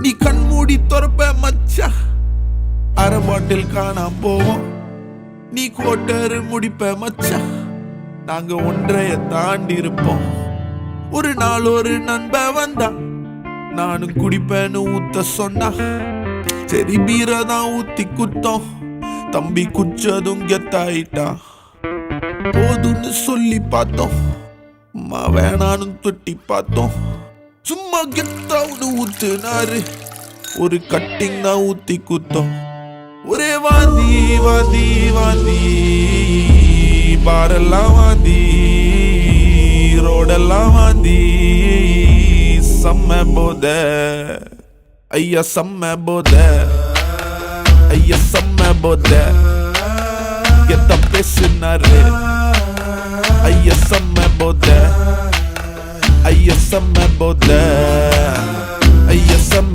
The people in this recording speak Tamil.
நீ கண்மூடி துறப்ப மச்சா, அரை பாட்டில் காணாம போவோம். நீ கோட்டரு முடிப்ப மச்சா, நாங்க ஒன்றைய தாண்டி இருப்போம். ஒரு நாள் ஒரு நண்ப வந்தா, நானும் குடிப்பேன்னு ஊத்த சொன்னா, சரி பீரதான் ஊத்தி குத்தோம். தம்பி குச்சதும் கெத்தாயிட்டா. போதுன்னு சொல்லி பார்த்தோம், அம்மா வேணான்னு தொட்டி பார்த்தோம். சும்மா கெத்தாவுன்னு ஊத்துனாரு, ஒரு கட்டிங் தான் ஊத்தி குத்தோம். ஒரே வாந்தி வாந்தி வாந்தி, பாரெல்லாம் வாந்தி, ரோடெல்லாம் வாந்தி. செம்ம போத ஐயா, செம்ம போத ஐயா, செம்ம போத. கெத்த பேசுனாரு ஐயா, செம்ம போத ஐயா, செம்ம போத ஐயா, செம்ம